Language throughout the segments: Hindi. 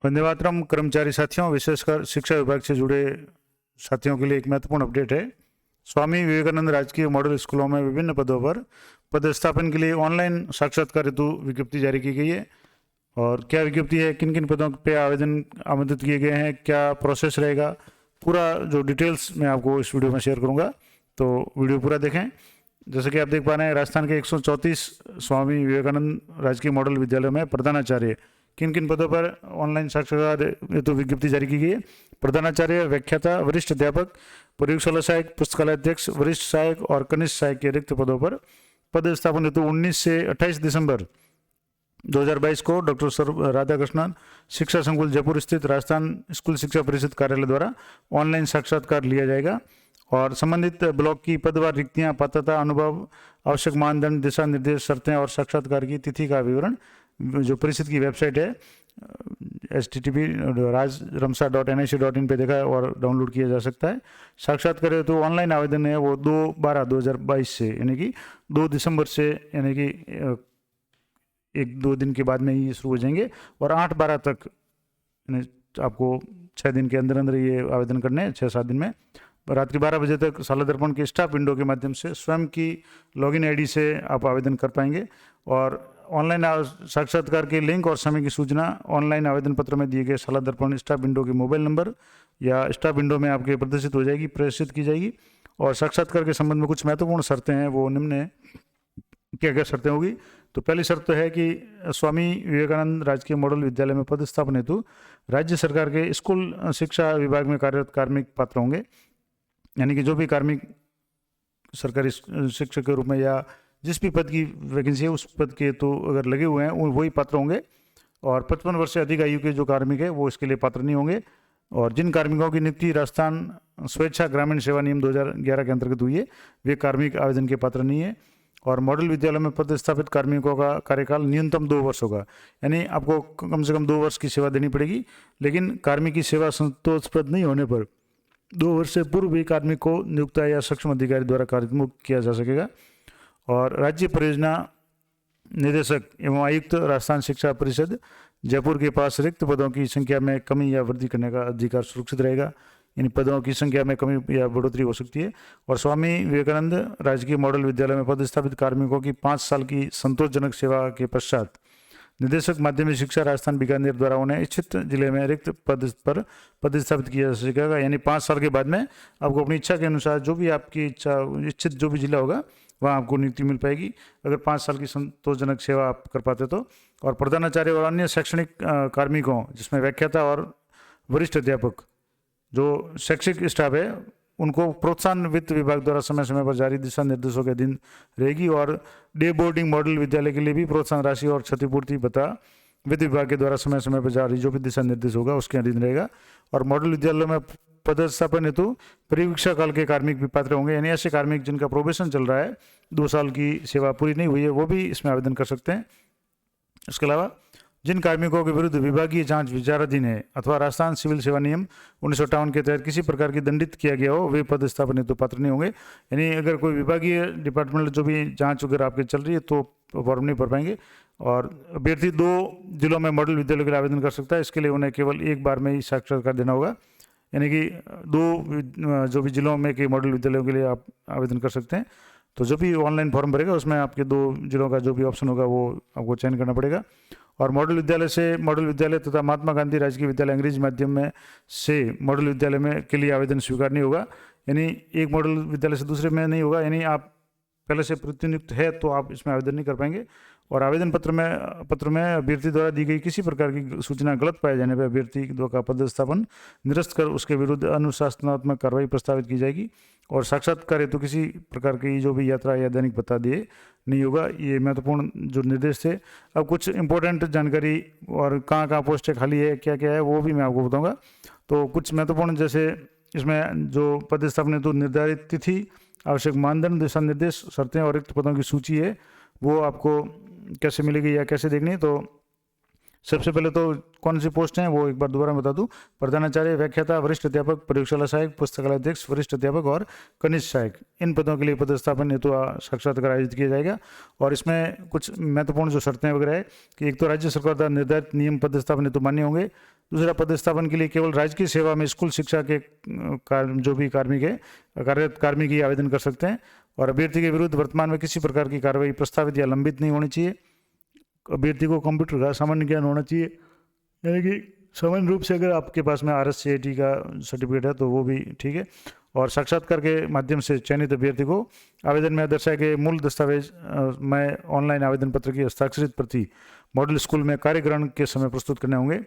वंदे मातरम कर्मचारी साथियों, विशेषकर शिक्षा विभाग से जुड़े साथियों के लिए एक महत्वपूर्ण अपडेट है। स्वामी विवेकानंद राजकीय मॉडल स्कूलों में विभिन्न पदों पर पदस्थापन के लिए ऑनलाइन साक्षात्कार हेतु विज्ञप्ति जारी की गई है। और क्या विज्ञप्ति है, किन किन पदों पे आवेदन आमंत्रित किए गए हैं, क्या प्रोसेस रहेगा, पूरा जो डिटेल्स मैं आपको इस वीडियो में शेयर करूंगा, तो वीडियो पूरा देखें। जैसे कि आप देख पा रहे हैं, राजस्थान के 134 स्वामी विवेकानंद राजकीय मॉडल विद्यालयों में प्रधानाचार्य किन किन पदों पर ऑनलाइन साक्षात्कार हेतु विज्ञप्ति जारी की गई है। प्रधानाचार्य, व्याख्याता, वरिष्ठ अध्यापक, प्रयोगशाला सहायक, पुस्तकालय अध्यक्ष, वरिष्ठ सहायक और कनिष्ठ सहायक के रिक्त पदों पर पदस्थापन हेतु 19 से 28 दिसंबर 2022 को डॉक्टर सर राधाकृष्णन शिक्षा संकुल जयपुर स्थित राजस्थान स्कूल शिक्षा परिषद कार्यालय द्वारा ऑनलाइन साक्षात्कार लिया जाएगा। और संबंधित ब्लॉक की पदवार रिक्तियां, पात्रता, अनुभव, आवश्यक मानदंड, दिशा निर्देश, शर्तें और साक्षात्कार की तिथि का विवरण जो परिषद की वेबसाइट है http://rajramsa.nic.in पे देखा और डाउनलोड किया जा सकता है। साक्षात्कार तो ऑनलाइन आवेदन है वो 2/12/2022 से यानी कि 2 दिसंबर से यानी कि 1-2 दिन के बाद में ही शुरू हो जाएंगे और 8/12 तक आपको 6 दिन के अंदर अंदर ये आवेदन करने हैं, 6-7 दिन में। रात्रि 12 बजे तक साला दर्पण के स्टाफ विंडो के माध्यम से स्वयं की लॉगिन आईडी से आप आवेदन कर पाएंगे। और ऑनलाइन साक्षात्कार के लिंक और समय की सूचना ऑनलाइन आवेदन पत्र में दिए गए साला दर्पण स्टाफ विंडो के मोबाइल नंबर या स्टाफ विंडो में आपके प्रदर्शित हो जाएगी, प्रेषित की जाएगी। और साक्षात्कार के संबंध में कुछ महत्वपूर्ण शर्तें हैं, वो निम्न है। क्या क्या शर्तें होगी? तो पहली शर्त तो है कि स्वामी विवेकानंद राजकीय मॉडल विद्यालय में पदस्थापन हेतु राज्य सरकार के स्कूल शिक्षा विभाग में कार्यरत कार्मिक पात्र होंगे, यानी कि जो भी कार्मिक सरकारी शिक्षक के रूप में या जिस भी पद की वैकेंसी है उस पद के तो अगर लगे हुए हैं वही पात्र होंगे। और 55 वर्ष से अधिक आयु के जो कार्मिक है वो इसके लिए पात्र नहीं होंगे। और जिन कार्मिकों की नियुक्ति राजस्थान स्वेच्छा ग्रामीण सेवा नियम 2011 के अंतर्गत हुई है वे कार्मिक आवेदन के पात्र नहीं है। और मॉडल विद्यालय में पदस्थापित कार्मिकों का कार्यकाल न्यूनतम 2 वर्ष होगा, यानी आपको कम से कम 2 वर्ष की सेवा देनी पड़ेगी। लेकिन कार्मिक की सेवा संतोषप्रद नहीं होने पर 2 वर्ष से पूर्व भी कार्मिक को नियुक्त या सक्षम अधिकारी द्वारा कार्यमुक्त किया जा सकेगा। और राज्य परियोजना निदेशक एवं आयुक्त राजस्थान शिक्षा परिषद जयपुर के पास रिक्त पदों की संख्या में कमी या वृद्धि करने का अधिकार सुरक्षित रहेगा। इन पदों की संख्या में कमी या बढ़ोतरी हो सकती है। और स्वामी विवेकानंद राजकीय मॉडल विद्यालय में पदस्थापित कार्मिकों की 5 साल की संतोषजनक सेवा के पश्चात निदेशक माध्यमिक शिक्षा राजस्थान बीकानेर द्वारा उन्हें इच्छित जिले में रिक्त पद पर पदस्थापित किया जा सकेगा। यानी 5 साल के बाद में आपको अपनी इच्छा के अनुसार जो भी आपकी इच्छा इच्छित जो भी जिला होगा वहाँ आपको नियुक्ति मिल पाएगी, अगर 5 साल की संतोषजनक सेवा आप कर पाते तो। और प्रधानाचार्य और अन्य शैक्षणिक कार्मिकों जिसमें व्याख्याता और वरिष्ठ अध्यापक जो शैक्षिक स्टाफ है उनको प्रोत्साहन वित्त विभाग द्वारा समय समय पर जारी दिशा निर्देशों के अधीन रहेगी। और डे बोर्डिंग मॉडल विद्यालय के लिए भी प्रोत्साहन राशि और क्षतिपूर्ति भत्ता वित्त विभाग के द्वारा समय समय पर जारी जो भी दिशा निर्देश होगा उसके अधीन रहेगा। और मॉडल विद्यालय में पदस्थापन हेतु परीक्षा काल के कार्मिक भी पात्र होंगे, यानी ऐसे कार्मिक जिनका प्रोबेशन चल रहा है, 2 साल की सेवा पूरी नहीं हुई है, वो भी इसमें आवेदन कर सकते हैं। इसके अलावा जिन कार्मिकों के विरुद्ध विभागीय जांच विचाराधीन है अथवा राजस्थान सिविल सेवा नियम 1958 के तहत किसी प्रकार की दंडित किया गया हो वे पदस्थापन हेतु पात्र नहीं होंगे। यानी अगर कोई विभागीय डिपार्टमेंट जो भी जांच वगैरह आपके चल रही है तो फॉर्म नहीं भर पाएंगे। और अभ्यर्थी 2 जिलों में मॉडल विद्यालय के लिए आवेदन कर सकता है। इसके लिए उन्हें केवल एक बार में ही साक्षात्कार देना होगा, यानी कि 2 जो भी जिलों में के मॉडल विद्यालयों के लिए आप आवेदन कर सकते हैं। तो जो भी ऑनलाइन फॉर्म भरेगा उसमें आपके 2 जिलों का जो भी ऑप्शन होगा वो आपको चयन करना पड़ेगा। और मॉडल विद्यालय से मॉडल विद्यालय तथा महात्मा गांधी राजकीय विद्यालय अंग्रेजी माध्यम में से मॉडल विद्यालय में के लिए आवेदन स्वीकार नहीं होगा, यानी एक मॉडल विद्यालय से दूसरे में नहीं होगा, यानी आप पहले से प्रतिनियुक्त है तो आप इसमें आवेदन नहीं कर पाएंगे। और आवेदन पत्र में अभ्यर्थी द्वारा दी गई किसी प्रकार की सूचना गलत पाए जाने पर अभ्यर्थी का पदस्थापन निरस्त कर उसके विरुद्ध अनुशासनात्मक कार्रवाई प्रस्तावित की जाएगी। और साक्षात्कार हेतु किसी प्रकार की जो भी यात्रा या दैनिक भत्ता दिए नहीं होगा। ये महत्वपूर्ण जो निर्देश थे। अब कुछ इंपॉर्टेंट जानकारी और कहाँ पोस्टें खाली है क्या क्या है वो भी मैं आपको बताऊँगा। तो कुछ महत्वपूर्ण जैसे इसमें जो पदस्थापन हेतु निर्धारित तिथि, आवश्यक मानदंड, दिशा निर्देश, शर्तें और रिक्त पदों की सूची है वो आपको कैसे मिलेगी या कैसे देखनी है। तो सबसे पहले तो कौन सी पोस्ट हैं वो एक बार दोबारा बता दूं। प्रधानाचार्य, व्याख्याता, वरिष्ठ अध्यापक, प्रयोगशाला सहायक, पुस्तकालय अध्यक्ष, वरिष्ठ अध्यापक और कनिष्ठ सहायक, इन पदों के लिए पदस्थापन हेतु साक्षात्कार आयोजित किया जाएगा। और इसमें कुछ महत्वपूर्ण जो शर्तें वगैरह है कि एक तो राज्य सरकार द्वारा निर्धारित नियम पदस्थापन हेतु मान्य होंगे। दूसरा, पदस्थापन के लिए केवल राजकीय सेवा में स्कूल शिक्षा के जो भी कार्मिक है, कार्यरत कार्मिक ही आवेदन कर सकते हैं। और अभ्यर्थी के विरुद्ध वर्तमान में किसी प्रकार की कार्रवाई प्रस्तावित या लंबित नहीं होनी चाहिए। अभ्यर्थी को कंप्यूटर का सामान्य ज्ञान होना चाहिए, यानी कि सामान्य रूप से अगर आपके पास में RSCIT का सर्टिफिकेट है तो वो भी ठीक है। और साक्षात्कार के माध्यम से चयनित अभ्यर्थी को आवेदन में दर्शाए गए मूल दस्तावेज में ऑनलाइन आवेदन पत्र की हस्ताक्षरित प्रति मॉडल स्कूल में कार्यग्रहण के समय प्रस्तुत करने होंगे।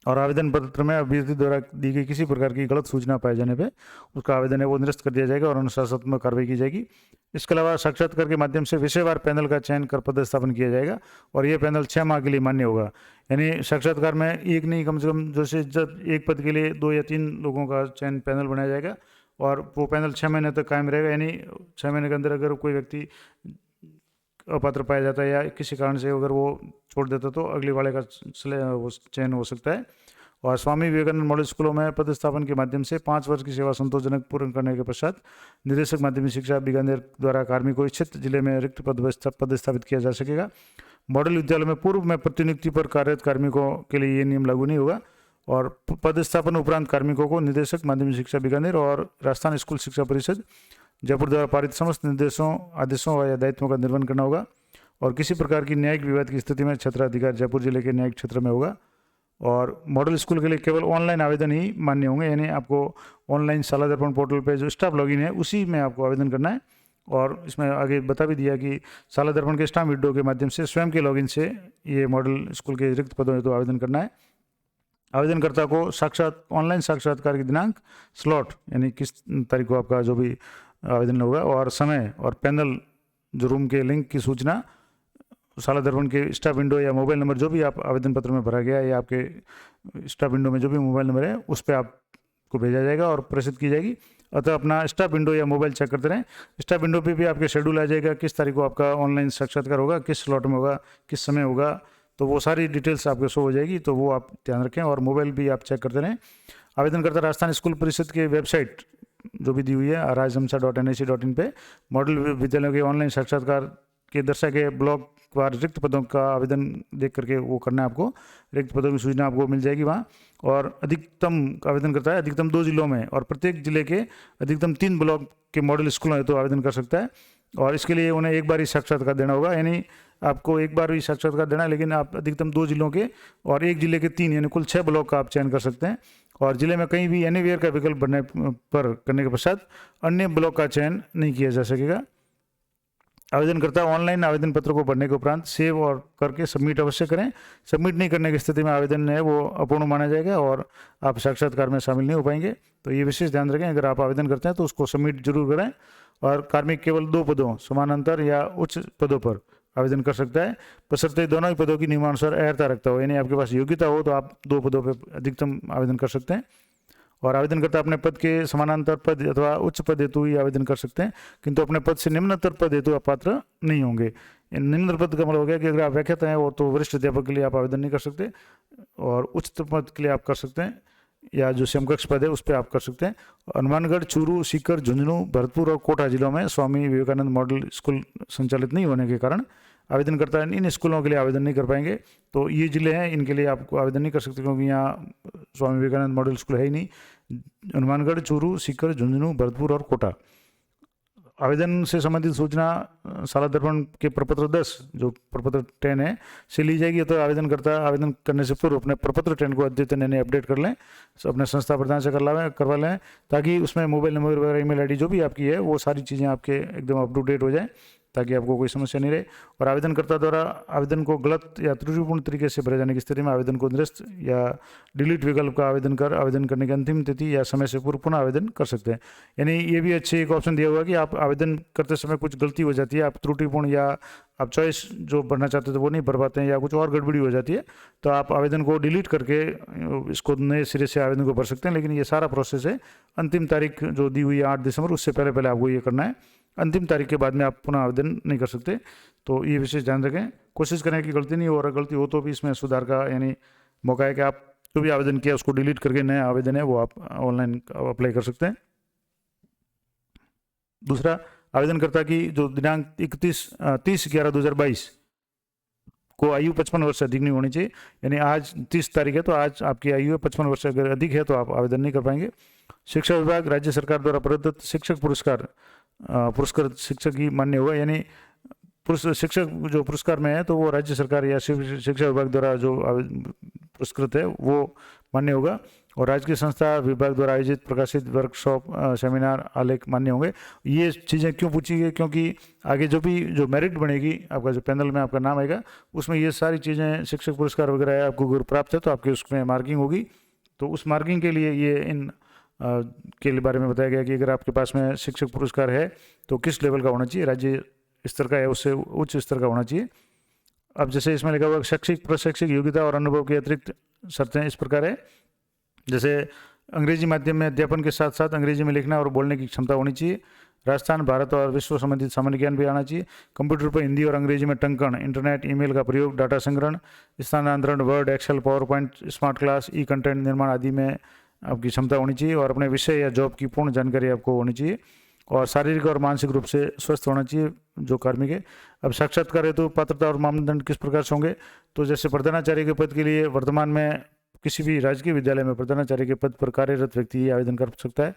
और आवेदन पत्र में अभ्यर्थी द्वारा दी गई किसी प्रकार की गलत सूचना पाए जाने पर उसका आवेदन है वो निरस्त कर दिया जाएगा और अनुशासनात्मक कार्रवाई की जाएगी। इसके अलावा साक्षात्कार के माध्यम से विषयवार पैनल का चयन कर पदस्थापन किया जाएगा और ये पैनल 6 माह के लिए मान्य होगा। यानी साक्षात्कार में एक नहीं, कम से कम जैसे जब एक पद के लिए 2 या 3 लोगों का चयन पैनल बनाया जाएगा और वो पैनल 6 महीने तक कायम रहेगा। यानी 6 महीने के अंदर अगर कोई व्यक्ति अपात्र पाया जाता है या किसी कारण से अगर वो छोड़ देता तो अगले वाले का चयन हो सकता है। और स्वामी विवेकानंद मॉडल स्कूलों में पदस्थापन के माध्यम से 5 वर्ष की सेवा संतोषजनक पूर्ण करने के पश्चात निदेशक माध्यमिक शिक्षा बीकानेर द्वारा कार्मिक को इच्छित जिले में रिक्त पदस्थापित किया जा सकेगा। मॉडल विद्यालय में पूर्व में प्रतिनियुक्ति पर कार्यरत कार्मिकों के लिए ये नियम लागू नहीं होगा। और पदस्थापन उपरांत कार्मिकों को निदेशक माध्यमिक शिक्षा बीकानेर और राजस्थान स्कूल शिक्षा परिषद जयपुर द्वारा पारित समस्त निर्देशों, आदेशों या दायित्वों का निर्वहन करना होगा। और किसी प्रकार की न्यायिक विवाद की स्थिति में क्षेत्राधिकार जयपुर जिले के न्यायिक क्षेत्र में होगा। और मॉडल स्कूल के लिए केवल ऑनलाइन आवेदन ही मान्य होंगे, यानी आपको ऑनलाइन शाला दर्पण पोर्टल पे जो स्टाफ लॉगिन है उसी में आपको आवेदन करना है। और इसमें आगे बता भी दिया कि शाला दर्पण के स्टाफ विंडो के माध्यम से स्वयं के लॉगिन से ये मॉडल स्कूल के रिक्त पदों हेतु आवेदन करना है। आवेदनकर्ता को ऑनलाइन साक्षात्कार की दिनांक, स्लॉट यानी किस तारीख को आपका जो भी आवेदन होगा और समय और पैनल जो रूम के लिंक की सूचना शाला दर्पण के स्टाफ विंडो या मोबाइल नंबर जो भी आप आवेदन पत्र में भरा गया है या आपके स्टाफ विंडो में जो भी मोबाइल नंबर है उस पर आपको भेजा जाएगा और प्रेषित की जाएगी। अतः अपना स्टाफ विंडो या मोबाइल चेक करते रहें। स्टाफ विंडो पे भी आपके शेड्यूल आ जाएगा, किस तारीख को आपका ऑनलाइन साक्षात्कार होगा, किस स्लॉट में होगा, किस समय होगा, तो वो सारी डिटेल्स आपको शो हो जाएगी, तो वो आप ध्यान रखें। और मोबाइल भी आप चेक करते रहें। आवेदनकर्ता राजस्थान स्कूल परिषद के वेबसाइट जो भी दी हुई है rajamsa.nic.in पे मॉडल विद्यालयों के ऑनलाइन साक्षात्कार के दर्शाए गए ब्लॉक वार रिक्त पदों का आवेदन देख करके वो करना है आपको। रिक्त पदों की सूचना आपको मिल जाएगी वहाँ। और अधिकतम आवेदन करता है अधिकतम 2 जिलों में और प्रत्येक जिले के अधिकतम 3 ब्लॉक के मॉडल स्कूलों में तो आवेदन कर सकता है। और इसके लिए उन्हें एक बार ही साक्षात्कार देना होगा, यानी आपको एक बार ही साक्षात्कार देना है, लेकिन आप अधिकतम 2 जिलों के और एक जिले के 3 यानी कुल 6 ब्लॉक का आप चयन कर सकते हैं। और जिले में कहीं भी एनीवेयर का विकल्प बनने पर करने के पश्चात अन्य ब्लॉक का चयन नहीं किया जा सकेगा। आवेदनकर्ता ऑनलाइन आवेदन पत्र को भरने के उपरांत सेव और करके सबमिट अवश्य करें। सबमिट नहीं करने की स्थिति में आवेदन है वो अपूर्ण माना जाएगा और आप साक्षात्कार में शामिल नहीं हो पाएंगे। तो ये विशेष ध्यान रखें, अगर आप आवेदन करते हैं तो उसको सबमिट जरूर करें। और कार्मिक केवल 2 पदों, समानांतर या उच्च पदों पर आवेदन कर सकता है, बशर्ते दोनों ही पदों की नियमानुसार अर्हता रखता हो, यानी आपके पास योग्यता हो तो आप 2 पदों पर अधिकतम आवेदन कर सकते हैं। और आवेदनकर्ता अपने पद के समानांतर पद अथवा उच्च पद हेतु ही आवेदन कर सकते हैं, किंतु अपने पद से निम्नतर पद हेतु पात्र नहीं होंगे। निम्नतर पद का मतलब हो गया कि अगर आप व्याख्याता हैं वो तो वरिष्ठ अध्यापक के लिए आप आवेदन नहीं कर सकते, और उच्चतर पद के लिए आप कर सकते हैं या जो समकक्ष पद है उस पर आप कर सकते हैं। हनुमानगढ़, चूरू, सीकर, झुंझुनू, भरतपुर और कोटा जिलों में स्वामी विवेकानंद मॉडल स्कूल संचालित नहीं होने के कारण आवेदनकर्ता इन स्कूलों के लिए आवेदन नहीं कर पाएंगे। तो ये जिले हैं, इनके लिए आपको आवेदन नहीं कर सकते क्योंकि यहाँ स्वामी विवेकानंद मॉडल स्कूल है ही नहीं। हनुमानगढ़, चूरू, सीकर, झुंझुनू, भरतपुर और कोटा। आवेदन से संबंधित सूचना शाला दर्पण के प्रपत्र 10 जो प्रपत्र 10 है से ली जाएगी। तो आवेदनकर्ता आवेदन करने से पूर्व अपने प्रपत्र 10 को अद्यतन यानी अपडेट कर लें, अपने संस्था प्रधान से करवा लें, ताकि उसमें मोबाइल नंबर वगैरह ईमेल आईडी जो भी आपकी है वो सारी चीज़ें आपके एकदम अप टू डेट हो जाए, ताकि आपको कोई समस्या नहीं रहे। और आवेदनकर्ता द्वारा आवेदन को गलत या त्रुटिपूर्ण तरीके से भरे जाने की स्थिति में आवेदन को निरस्त या डिलीट विकल्प का आवेदन करने की अंतिम तिथि या समय से पूर्व पुनः आवेदन कर सकते हैं। यानी ये भी अच्छे एक ऑप्शन दिया हुआ कि आप आवेदन करते समय कुछ गलती हो जाती है, आप त्रुटिपूर्ण या आप चॉइस जो भरना चाहते थे वो नहीं भर पाते हैं या कुछ और गड़बड़ी हो जाती है, तो आप आवेदन को डिलीट करके इसको नए सिरे से आवेदन को भर सकते हैं। लेकिन ये सारा प्रोसेस है, अंतिम तारीख जो दी हुई है 8 दिसंबर, उससे पहले आपको ये करना है। अंतिम तारीख के बाद में आप पुनः आवेदन नहीं कर सकते। तो ये विशेष ध्यान रखें, कोशिश करें कि गलती नहीं हो, और गलती हो तो भी इसमें सुधार का यानी मौका है कि आप जो भी आवेदन किया उसको डिलीट करके नया आवेदन है वो आप ऑनलाइन अप्लाई कर सकते हैं। दूसरा, आवेदनकर्ता की जो दिनांक 30/11/2022 को आयु 55 वर्ष से अधिक नहीं होनी चाहिए। यानी आज 30 तारीख है तो आज आपकी आयु 55 वर्ष से अगर अधिक है तो आप आवेदन नहीं कर पाएंगे। शिक्षा विभाग राज्य सरकार द्वारा प्रदत्त शिक्षक पुरस्कार शिक्षक ही मान्य होगा। यानी शिक्षक जो पुरस्कार में है तो वो राज्य सरकार या शिक्षा विभाग द्वारा जो पुरस्कृत है वो मान्य होगा। और राजकीय संस्था विभाग द्वारा आयोजित प्रकाशित वर्कशॉप सेमिनार आलेख मान्य होंगे। ये चीज़ें क्यों पूछी गई, क्योंकि आगे जो मेरिट बनेगी, आपका जो पैनल में आपका नाम आएगा उसमें ये सारी चीज़ें शिक्षक पुरस्कार वगैरह है, आपको अगर प्राप्त है तो आपकी उसमें मार्किंग होगी। तो उस मार्किंग के लिए ये इन के बारे में बताया गया कि अगर आपके पास में शिक्षक पुरस्कार है तो किस लेवल का होना चाहिए, राज्य स्तर का या उससे उच्च स्तर का होना चाहिए। अब जैसे इसमें लिखा हुआ शैक्षिक प्रशैक्षिक योग्यता और अनुभव के अतिरिक्त शर्तें इस प्रकार है, जैसे अंग्रेजी माध्यम में अध्यापन के साथ साथ अंग्रेजी में लिखना और बोलने की क्षमता होनी चाहिए। राजस्थान, भारत और विश्व संबंधित सामान्य ज्ञान भी आना चाहिए। कंप्यूटर पर हिंदी और अंग्रेजी में टंकण, इंटरनेट, ईमेल का प्रयोग, डाटा संग्रहण, स्थानांतरण, Word, Excel, PowerPoint, smart class, e content निर्माण आदि में आपकी क्षमता होनी चाहिए। और अपने विषय या जॉब की पूर्ण जानकारी आपको होनी चाहिए। और शारीरिक और मानसिक रूप से स्वस्थ होना चाहिए जो कार्मिक है। अब साक्षात्कार हेतु पात्रता और मानदंड किस प्रकार से होंगे, तो जैसे प्रधानाचार्य के पद के लिए वर्तमान में किसी भी राजकीय विद्यालय में प्रधानाचार्य के पद पर कार्यरत व्यक्ति आवेदन कर सकता है।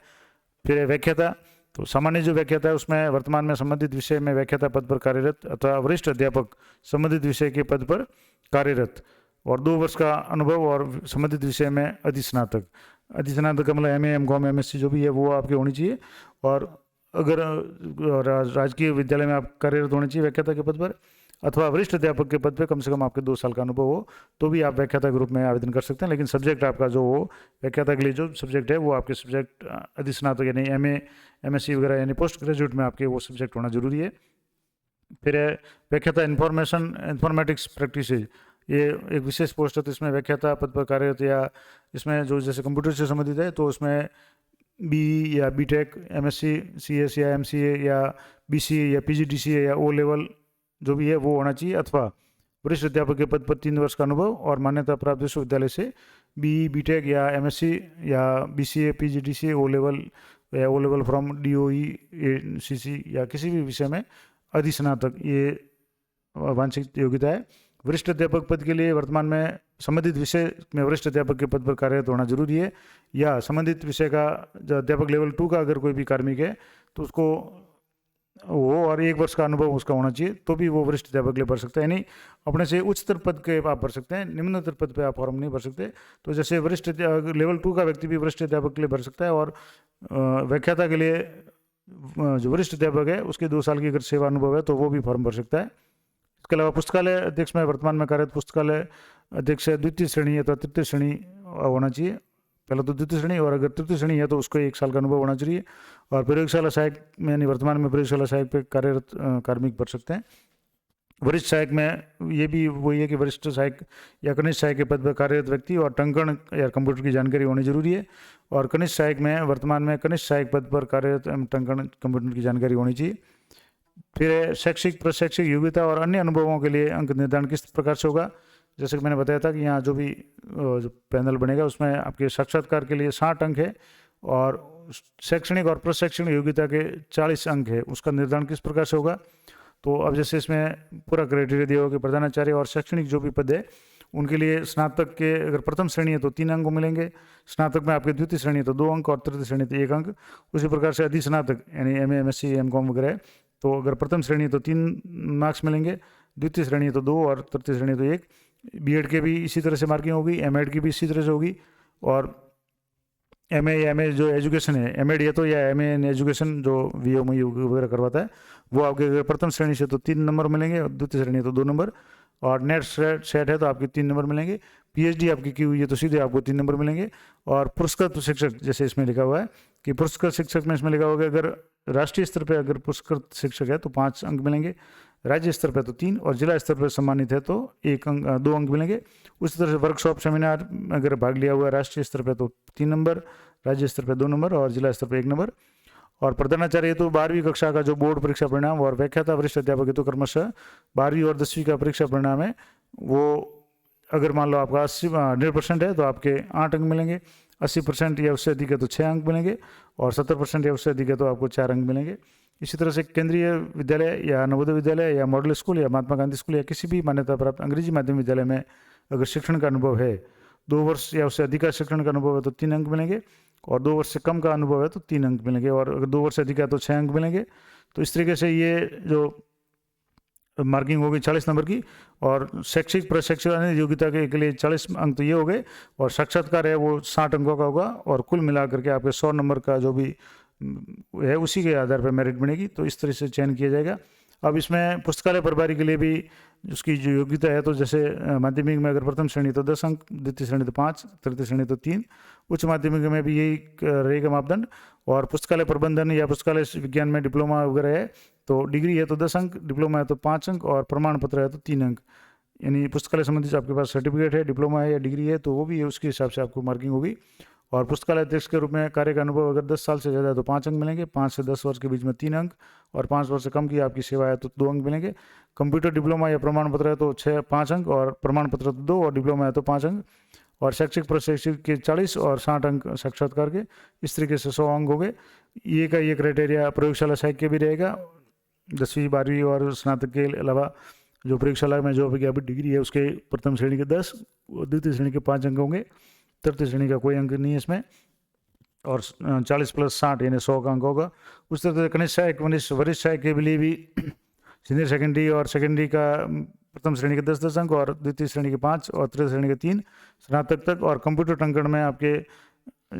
फिर व्याख्याता, तो सामान्य जो व्याख्याता है उसमें वर्तमान में संबंधित विषय में व्याख्याता पद पर कार्यरत अथवा वरिष्ठ अध्यापक संबंधित विषय के पद पर कार्यरत, और 2 वर्ष का अनुभव और संबंधित विषय में अधिस्नातक का मतलब MA, MCOM, MSc जो भी है वो आपके होनी चाहिए। और अगर राजकीय विद्यालय में आप कार्यरत होने चाहिए व्याख्याता के पद पर, अथवा वरिष्ठ अध्यापक के पद पर कम से कम आपके 2 साल का अनुभव हो, तो भी आप व्याख्याता के रूप में आवेदन कर सकते हैं। लेकिन सब्जेक्ट आपका जो हो, व्याख्याता के लिए जो सब्जेक्ट है वो आपके सब्जेक्ट अधिस्नातक यानी MA, MSc वगैरह यानी पोस्ट ग्रेजुएट में आपके वो सब्जेक्ट होना जरूरी है। फिर व्याख्याता इंफॉर्मेटिक्स प्रैक्टिस, ये एक विशेष पोस्ट है, तो इसमें व्याख्याता पद पर कार्यरत या इसमें जो जैसे कंप्यूटर से संबंधित है तो उसमें BE या BTech, MSc, CS या MCA या BCA या PGDCA या O लेवल जो भी है वो होना चाहिए। अथवा वरिष्ठ अध्यापक के पद पर 3 वर्ष का अनुभव और मान्यता प्राप्त विश्वविद्यालय से BE, BTech या MSc या BCA, PGDCA, O लेवल या O level from DOE, CC या किसी भी विषय में अधिस्नातक, ये वांछित योग्यता है। वरिष्ठ अध्यापक पद के लिए वर्तमान में संबंधित विषय में वरिष्ठ अध्यापक के पद पर कार्यरत होना जरूरी है, या संबंधित विषय का जो अध्यापक लेवल 2 का अगर कोई भी कार्मिक है तो उसको वो और 1 वर्ष का अनुभव उसका होना चाहिए, तो भी वो वरिष्ठ अध्यापक के लिए भर सकता है। यानी अपने से उच्चतर पद के आप भर सकते हैं, निम्नतर पद पे आप फॉर्म नहीं भर सकते। तो जैसे वरिष्ठ लेवल 2 का व्यक्ति भी वरिष्ठ अध्यापक के लिए भर सकता है, और व्याख्याता के लिए जो वरिष्ठ अध्यापक है उसके 2 साल की अगर सेवा अनुभव है तो वो भी फॉर्म भर सकता है। इसके अलावा पुस्तकालय अध्यक्ष में वर्तमान में कार्यरत पुस्तकालय अध्यक्ष है 2य श्रेणी अथवा 3य श्रेणी होना चाहिए। पहले तो 2य श्रेणी, और अगर 3य श्रेणी है तो उसको 1 साल का अनुभव होना चाहिए। और प्रयोगशाला सहायक में यानी वर्तमान में प्रयोगशाला सहायक पे कार्यरत कार्मिक भर सकते हैं। वरिष्ठ सहायक में ये भी वही है कि वरिष्ठ सहायक या कनिष्ठ सहायक के पद पर कार्यरत व्यक्ति और टंकण या कंप्यूटर की जानकारी होनी जरूरी है। और कनिष्ठ सहायक में वर्तमान में कनिष्ठ सहायक पद पर कार्यरत टंकण कंप्यूटर की जानकारी होनी चाहिए। फिर शैक्षिक प्रशैक्षिक योग्यता और अन्य अनुभवों के लिए अंक निर्धारण किस प्रकार से होगा, जैसे कि मैंने बताया था कि यहाँ जो भी जो पैनल बनेगा उसमें आपके साक्षात्कार के लिए 60 अंक है, और शैक्षणिक और प्रशैक्षणिक योग्यता के 40 अंक है। उसका निर्धारण किस प्रकार से होगा, तो अब जैसे इसमें पूरा क्राइटेरिया दिया होगा कि प्रधानाचार्य और शैक्षणिक जो भी पद है उनके लिए स्नातक के अगर प्रथम श्रेणी है तो 3 अंक मिलेंगे, स्नातक में आपके 2य श्रेणी है तो 2 अंक, और 3य श्रेणी तो 1 अंक। उसी प्रकार से अधिस्नातक यानी MA, MSc, MCOM वगैरह है तो अगर प्रथम श्रेणी है तो 3 मार्क्स मिलेंगे, 2य श्रेणी है तो 2 और 3य श्रेणी तो 1। B.Ed के भी इसी तरह से मार्किंग होगी, M.Ed की भी इसी तरह से होगी। और MA या MA जो एजुकेशन है, M.Ed है तो या MA इन एजुकेशन जो VMU वगैरह करवाता है वो आपके प्रथम श्रेणी से तो 3 नंबर मिलेंगे, और 2य श्रेणी तो 2 नंबर, और नेट सेट है तो आपके 3 नंबर मिलेंगे। PhD आपकी की हुई है तो सीधे आपको 3 नंबर मिलेंगे। और पुरस्कृत शिक्षक जैसे इसमें लिखा हुआ है कि पुरस्कृत शिक्षक में इसमें लिखा होगा अगर राष्ट्रीय स्तर पर अगर पुरस्कृत शिक्षक है तो 5 अंक मिलेंगे, राज्य स्तर पर तो 3, और जिला स्तर पर सम्मानित है तो 2 अंक मिलेंगे। उसी तरह से वर्कशॉप सेमिनार अगर भाग लिया हुआ है राष्ट्रीय स्तर पर तो 3 नंबर, राज्य स्तर पर 2 नंबर और जिला स्तर पर 1 नंबर। और प्रधानाचार्य हेतु 12वीं कक्षा का जो बोर्ड परीक्षा परिणाम और व्याख्याता वरिष्ठ अध्यापक हेतु क्रमशः 12वीं और 10वीं का परीक्षा परिणाम है वो अगर मान लो आपका 100% है तो आपके 8 अंक मिलेंगे, 80% या उससे अधिक है तो 6 अंक मिलेंगे, और 70% या उससे अधिक है तो आपको 4 अंक मिलेंगे। इसी तरह से केंद्रीय विद्यालय या नवोदय विद्यालय या मॉडल स्कूल या महात्मा गांधी स्कूल या किसी भी मान्यता प्राप्त अंग्रेजी माध्यम विद्यालय में अगर शिक्षण का अनुभव है, 2 वर्ष या उससे अधिक का शिक्षण का अनुभव है तो 3 अंक मिलेंगे, और 2 वर्ष से कम का अनुभव है तो 3 अंक मिलेंगे, और अगर 2 वर्ष से अधिक है तो 6 अंक मिलेंगे। तो इस तरीके से ये जो मार्किंग होगी 40 नंबर की, और शैक्षिक प्रशैक्षिक योग्यता के लिए 40 अंक तो ये हो गए, और साक्षात्कार है वो 60 अंकों का होगा, और कुल मिलाकर के आपके 100 नंबर का जो भी है उसी के आधार पर मेरिट बनेगी। तो इस तरह से चयन किया जाएगा। अब इसमें पुस्तकालय प्रभारी के लिए भी उसकी जो योग्यता है, तो जैसे माध्यमिक में अगर प्रथम श्रेणी तो 10 अंक, द्वितीय श्रेणी तो 5, तृतीय श्रेणी तो 3, उच्च माध्यमिक में भी यही रहेगा मापदंड। और पुस्तकालय प्रबंधन या पुस्तकालय विज्ञान में डिप्लोमा वगैरह है तो डिग्री है तो 10 अंक, डिप्लोमा है तो 5 अंक, और प्रमाण पत्र है तो 3 अंक। यानी पुस्तकालय संबंधी आपके पास सर्टिफिकेट है, डिप्लोमा है या डिग्री है तो वो भी उसके हिसाब से आपको मार्किंग होगी। और पुस्तकालय अध्यक्ष के रूप में कार्य का अनुभव अगर 10 साल से ज़्यादा है तो 5 अंक मिलेंगे, 5 से 10 वर्ष के बीच में 3 अंक, और 5 वर्ष से कम की आपकी सेवा है तो 2 अंक मिलेंगे। कंप्यूटर डिप्लोमा या प्रमाण पत्र है तो 5 अंक, और प्रमाण पत्र तो 2, और डिप्लोमा है तो 5 अंक, और शैक्षिक प्रशिक्षक के 40 और 60 अंक साक्षात्कार के। इस तरीके से 100 अंक हो गए। ये का ये क्राइटेरिया प्रयोगशाला साहित्य भी रहेगा 10वीं 12वीं और स्नातक के अलावा। जो प्रयोगशाला में जो अभी डिग्री है उसके प्रथम श्रेणी के 10, द्वितीय श्रेणी के 5 अंक होंगे, तृतीय श्रेणी का कोई अंक नहीं है इसमें, और 40 + 60 यानी 100 का अंक होगा। उस तरह से कनिष्ठ सहायक वरिष्ठ सहायक के लिए भी सीनियर सेकेंडरी और सेकेंडरी का प्रथम श्रेणी के 10 अंक, और द्वितीय श्रेणी के 5, और तृतीय श्रेणी के 3, स्नातक तक। और कंप्यूटर टंकण में आपके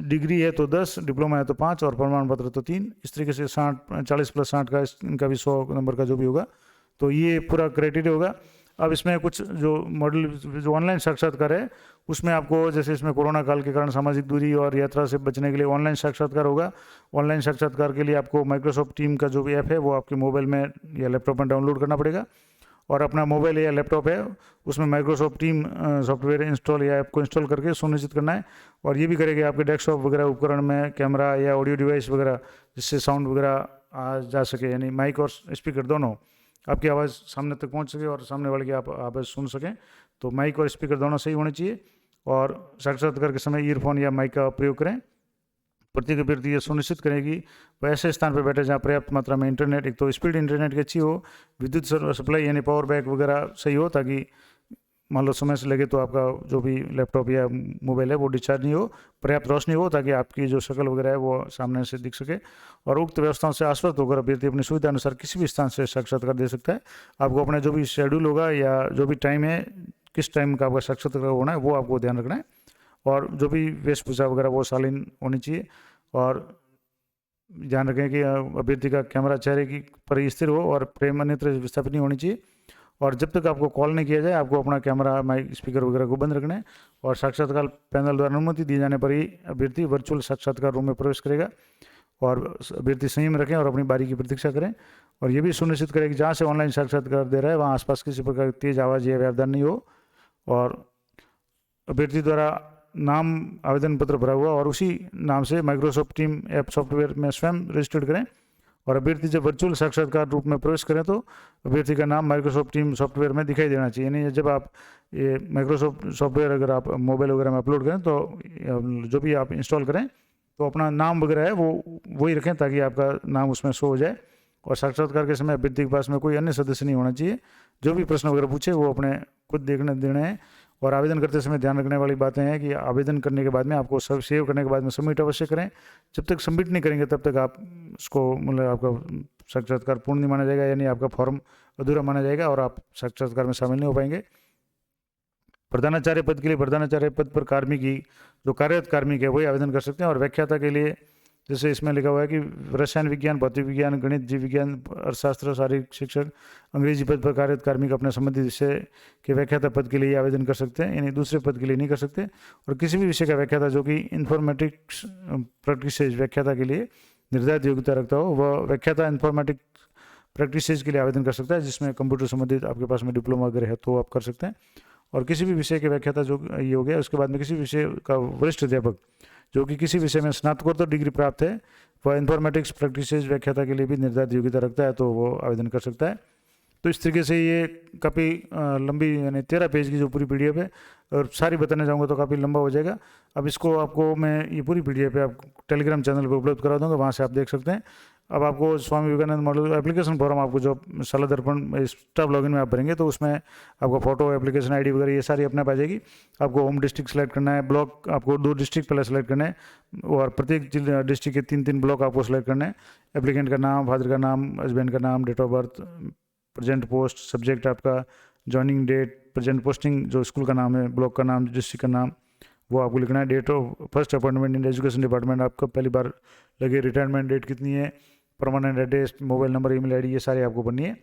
डिग्री है तो 10, डिप्लोमा है तो 5, और प्रमाण पत्र तो 3। इस तरीके से 40 + 60 का इनका भी 100 नंबर का जो भी होगा, तो ये पूरा क्राइटेरिया होगा। अब इसमें कुछ जो मॉडल जो ऑनलाइन साक्षात्कार है उसमें आपको, जैसे इसमें कोरोना काल के कारण सामाजिक दूरी और यात्रा से बचने के लिए ऑनलाइन साक्षात्कार होगा। ऑनलाइन साक्षात्कार के लिए आपको माइक्रोसॉफ्ट टीम का जो भी ऐप है वो आपके मोबाइल में या लैपटॉप में डाउनलोड करना पड़ेगा, और अपना मोबाइल या लैपटॉप है उसमें माइक्रोसॉफ्ट टीम सॉफ्टवेयर इंस्टॉल या ऐप को इंस्टॉल करके सुनिश्चित करना है। और ये भी करेंगे आपके डेस्कटॉप वगैरह उपकरण में कैमरा या ऑडियो डिवाइस वगैरह जिससे साउंड वगैरह आ जा सके, यानी माइक और स्पीकर दोनों आपकी आवाज़ सामने तक पहुंच सके और सामने वाले की आप आवाज़ सुन सकें। तो माइक और स्पीकर दोनों सही होने चाहिए, और साक्षात्कार के समय ईयरफोन या माइक का प्रयोग करें। प्रत्येक अभ्यर्थी ये सुनिश्चित करेगी वो ऐसे स्थान पर बैठे जहाँ पर्याप्त मात्रा में इंटरनेट, एक तो स्पीड इंटरनेट की अच्छी हो, विद्युत सप्लाई यानी पावर बैंक वगैरह सही हो, ताकि मान लो समय से लगे तो आपका जो भी लैपटॉप या मोबाइल है वो डिस्चार्ज नहीं हो, पर्याप्त रोशनी हो ताकि आपकी जो शक्ल वगैरह है वो सामने से दिख सके। और उक्त व्यवस्थाओं से आश्वस्त होकर अभ्यर्थी अपनी सुविधा अनुसार किसी भी स्थान से साक्षात्कार दे सकता है। आपको अपना जो भी शेड्यूल होगा या जो भी टाइम है, किस टाइम का आपका साक्षात्कार होना है वो आपको ध्यान रखना है। और जो भी वेशभूषा वगैरह वो शालीन होनी चाहिए, और ध्यान रखें कि अभ्यर्थी का कैमरा चेहरे की पर ही स्थिर हो और फ्रेम अन्यत्र विस्थापित नहीं होनी चाहिए। और जब तक आपको कॉल नहीं किया जाए आपको अपना कैमरा, माइक, स्पीकर वगैरह को बंद रखना है। और साक्षात्कार पैनल द्वारा अनुमति दिए जाने पर ही अभ्यर्थी वर्चुअल साक्षात्कार रूम में प्रवेश करेगा। और अभ्यर्थी संयम रखें और अपनी बारी की प्रतीक्षा करें। और ये भी सुनिश्चित करें कि जहाँ से ऑनलाइन साक्षात्कार दे रहा है वहाँ आसपास किसी प्रकार की तेज आवाज़ या व्यवधान नहीं हो। और अभ्यर्थी द्वारा नाम आवेदन पत्र भरा हुआ और उसी नाम से माइक्रोसॉफ्ट टीम ऐप सॉफ्टवेयर में स्वयं रजिस्टर्ड करें। और अभ्यर्थी जब वर्चुअल साक्षात्कार रूप में प्रवेश करें तो अभ्यर्थी का नाम माइक्रोसॉफ्ट टीम सॉफ्टवेयर में दिखाई देना चाहिए। यानी जब आप ये माइक्रोसॉफ्ट सॉफ्टवेयर अगर आप मोबाइल वगैरह में अपलोड करें तो जो भी आप इंस्टॉल करें तो अपना नाम वगैरह है वो वही रखें ताकि आपका नाम उसमें शो हो जाए। और साक्षात्कार के समय अभ्यर्थी के पास में कोई अन्य सदस्य नहीं होना चाहिए। जो भी प्रश्न वगैरह पूछे वो अपने खुद देखने देने हैं। और आवेदन करते समय ध्यान रखने वाली बातें हैं कि आवेदन करने के बाद में आपको सब सेव करने के बाद में सबमिट अवश्य करें। जब तक सबमिट नहीं करेंगे तब तक आप उसको मतलब आपका साक्षात्कार पूर्ण नहीं माना जाएगा, यानी आपका फॉर्म अधूरा माना जाएगा और आप साक्षात्कार में शामिल नहीं हो पाएंगे। प्रधानाचार्य पद के लिए प्रधानाचार्य पद पर कार्मिक की जो कार्यरत कार्मिक है वही आवेदन कर सकते हैं। और व्याख्याता के लिए जैसे इसमें लिखा हुआ है कि रसायन विज्ञान, भौतिक विज्ञान, गणित, जीव विज्ञान, अर्थशास्त्र, शारीरिक शिक्षक, अंग्रेजी पद पर कार्यरत कार्मिक अपने संबंधित विषय के व्याख्याता पद के लिए आवेदन कर सकते हैं, यानी दूसरे पद के लिए नहीं कर सकते। और किसी भी विषय का व्याख्याता जो कि इंफॉर्मेटिक्स प्रैक्टिसेज व्याख्याता के लिए निर्धारित योग्यता रखता हो वह व्याख्याता इंफॉर्मेटिक प्रैक्टिसेज के लिए आवेदन कर सकता है, जिसमें कंप्यूटर संबंधित आपके पास में डिप्लोमा वगैरह है तो आप कर सकते हैं। और किसी भी विषय के व्याख्याता जो ये हो गया उसके बाद में किसी विषय का वरिष्ठ अध्यापक जो कि किसी विषय में स्नातकोत्तर डिग्री प्राप्त है, वह इन्फॉर्मेटिक्स प्रैक्टिसेस व्याख्याता के लिए भी निर्धारित योग्यता रखता है, तो वो आवेदन कर सकता है। तो इस तरीके से ये काफ़ी लंबी, यानी 13 पेज की जो पूरी पीडीएफ है, और सारी बताने जाऊंगा तो काफ़ी लंबा हो जाएगा। अब इसको आपको मैं ये पूरी पीडीएफ है आपको टेलीग्राम चैनल पे उपलब्ध करा दूंगा, वहाँ से आप देख सकते हैं। अब आपको Swami Vivekananda model application form, आपको जो साला दर्पण स्टाफ लॉगिन में आप भरेंगे तो उसमें आपको फोटो, एप्लीकेशन आईडी वगैरह ये सारी अपने पास जाएगी। आपको होम डिस्ट्रिक्ट सेलेक्ट करना है, ब्लॉक आपको 2 डिस्ट्रिक्ट पहले सेलेक्ट करना है, और प्रत्येक डिस्ट्रिक्ट के 3-3 ब्लॉक आपको सेलेक्ट करना है। एप्लीकेंट का नाम, फादर का नाम, हस्बैंड का नाम, date of birth, present post, subject आपका, जॉइनिंग डेट, प्रेजेंट पोस्टिंग, जो स्कूल का नाम है, ब्लॉक का नाम, डिस्ट्रिक्ट का नाम, वो आपको लिखना है। Date of first appointment in education department, आपका पहली बार लगे, रिटायरमेंट डेट कितनी है, permanent address, mobile number, email ID, ये सारे आपको भरनी है।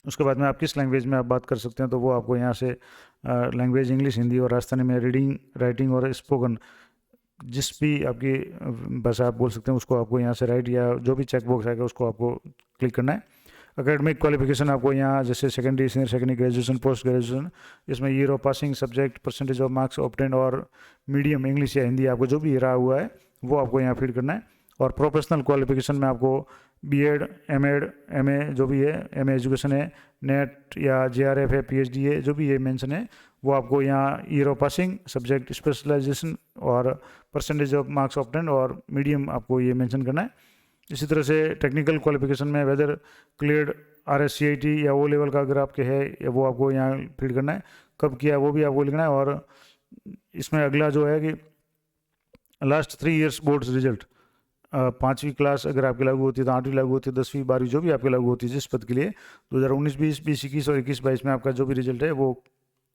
उसके बाद में आप किस लैंग्वेज में आप बात कर सकते हैं, तो वो आपको यहाँ से लैंग्वेज इंग्लिश, हिंदी और राजस्थानी में रीडिंग, राइटिंग और स्पोकन, जिस भी आपकी भाषा आप बोल सकते हैं उसको आपको यहाँ से राइट, या जो भी चेक बॉक्स आएगा उसको आपको क्लिक करना है। एकेडमिक क्वालिफिकेशन आपको यहाँ जैसे secondary, senior secondary, graduation, post graduation, इसमें year of passing, subject, percentage of marks obtained, और मीडियम इंग्लिश या हिंदी आपको जो भी रहा हुआ है वो आपको यहाँ फीड करना है। और प्रोफेशनल क्वालिफिकेशन में आपको बीएड, एमएड, एमए जो भी है, एमए एजुकेशन है, नेट या जेआरएफ है, पीएचडी है, जो भी ये मेंशन है वो आपको यहाँ year of passing, subject, specialisation और परसेंटेज ऑफ मार्क्स ऑब्टेन्ड और मीडियम आपको ये मेंशन करना है। इसी तरह से टेक्निकल क्वालिफिकेशन में वेदर क्लियर्ड RSCIT या वो लेवल का अगर आपके है, या वो आपको यहाँ फीड करना है, कब किया वो भी आपको लिखना है। और इसमें अगला जो है कि लास्ट 3 ईयर्स बोर्ड्स रिजल्ट, 5वीं क्लास अगर आपकी लागू होती है तो 8वीं लागू होती है, 10वीं 12वीं जो भी आपकी लागू होती है जिस पद के लिए, 2019-20, 20-21 और 21-22 में आपका जो भी रिजल्ट है वो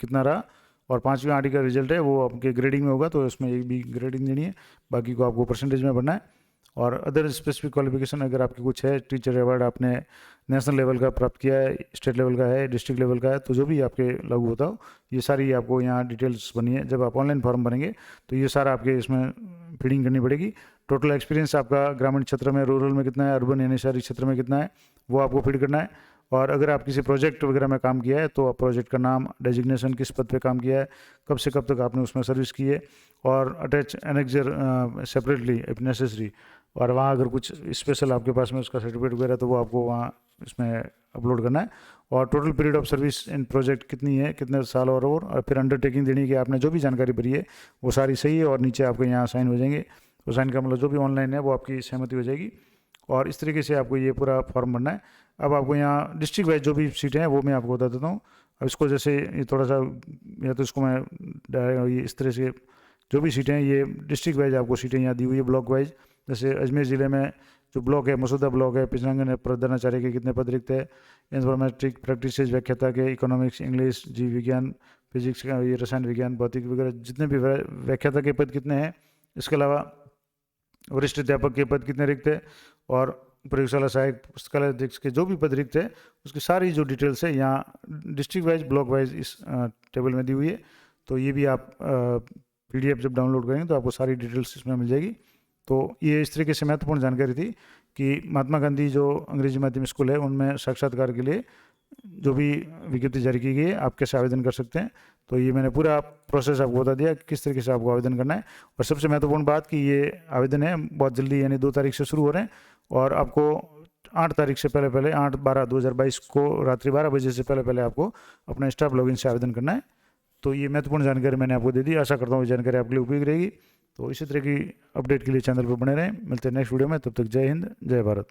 कितना रहा, और 5वीं 8वीं का रिजल्ट है वो आपके ग्रेडिंग में होगा, तो इसमें एक भी ग्रेडिंग देनी है, बाकी को आपको परसेंटेज में भरना है। और अदर स्पेसिफिक क्वालिफिकेशन अगर आपकी कुछ है, टीचर अवार्ड आपने नेशनल लेवल का प्राप्त किया है, स्टेट लेवल का है, डिस्ट्रिक्ट लेवल का है, तो जो भी आपके लागू होता हो, ये सारी आपको यहाँ डिटेल्स बनी है। जब आप ऑनलाइन फॉर्म भरेंगे तो ये सारा आपके इसमें फीडिंग करनी पड़ेगी। टोटल एक्सपीरियंस आपका ग्रामीण क्षेत्र में, रूरल में कितना है, अर्बन यानी शहरी क्षेत्र में कितना है, वो आपको फीड करना है। और अगर आप किसी प्रोजेक्ट वगैरह में काम किया है तो आप प्रोजेक्ट का नाम, डेजिग्नेशन, किस पद पे काम किया है, कब से कब तक आपने उसमें सर्विस की है, और attach annexure separately if necessary, और वहाँ अगर कुछ स्पेशल आपके पास में उसका सर्टिफिकेट वगैरह तो वो आपको वहाँ इसमें अपलोड करना है। और total period of service in project कितनी है, कितने साल, और फिर अंडरटेकिंग देनी है कि आपने जो भी जानकारी भरी है वो सारी सही है, और नीचे आपको यहाँ साइन हो जाएंगे। वो साइन का मतलब जो भी ऑनलाइन है वो आपकी सहमति हो जाएगी। और इस तरीके से आपको ये पूरा फॉर्म भरना है। अब आपको यहाँ डिस्ट्रिक्ट वाइज जो भी सीटें हैं वो मैं आपको बता देता हूँ। अब इसको जैसे ये थोड़ा सा, या तो इसको मैं ये इस तरह से, जो भी सीटें हैं ये डिस्ट्रिक्ट वाइज आपको सीटें यहाँ दी हुई है, ब्लॉक वाइज। जैसे अजमेर ज़िले में जो ब्लॉक है, मसूदा ब्लॉक है, पिछड़ांगन प्रधानाचार्य के कितने पद रिक्त है, इन्फॉर्मेटिक प्रैक्टिस व्याख्याता के, इकोनॉमिक्स, इंग्लिश, जीव विज्ञान, फिजिक्स का, ये रसायन विज्ञान, भौतिक वगैरह जितने भी व्याख्याता के पद कितने हैं। इसके अलावा वरिष्ठ अध्यापक के पद कितने रिक्त है, और प्रयोगशाला सहायक, पुस्तकालय अध्यक्ष के जो भी पद रिक्त है उसकी सारी जो डिटेल्स है यहाँ डिस्ट्रिक्ट वाइज, ब्लॉक वाइज इस टेबल में दी हुई है। तो ये भी आप PDF जब डाउनलोड करेंगे तो आपको सारी डिटेल्स इसमें मिल जाएगी। तो ये इस तरीके से महत्वपूर्ण जानकारी थी कि महात्मा गांधी जो अंग्रेजी माध्यम स्कूल है उनमें साक्षात्कार के लिए जो भी विज्ञप्ति जारी की गई है, आप कैसे आवेदन कर सकते हैं। तो ये मैंने पूरा प्रोसेस आपको बता दिया किस तरीके से आपको आवेदन करना है। और सबसे महत्वपूर्ण बात कि ये आवेदन है बहुत जल्दी, यानी 2 तारीख से शुरू हो रहे हैं, और आपको 8 तारीख से पहले 8/12/2022 को रात्रि 12 बजे से पहले आपको अपना स्टाफ लॉगिन से आवेदन करना है। तो ये महत्वपूर्ण जानकारी मैंने आपको दे दी। आशा करता हूँ ये जानकारी आपके लिए उपयोगी रहेगी। तो इसी तरह की अपडेट के लिए चैनल पर बने रहें। मिलते हैं नेक्स्ट वीडियो में, तब तक जय हिंद, जय भारत।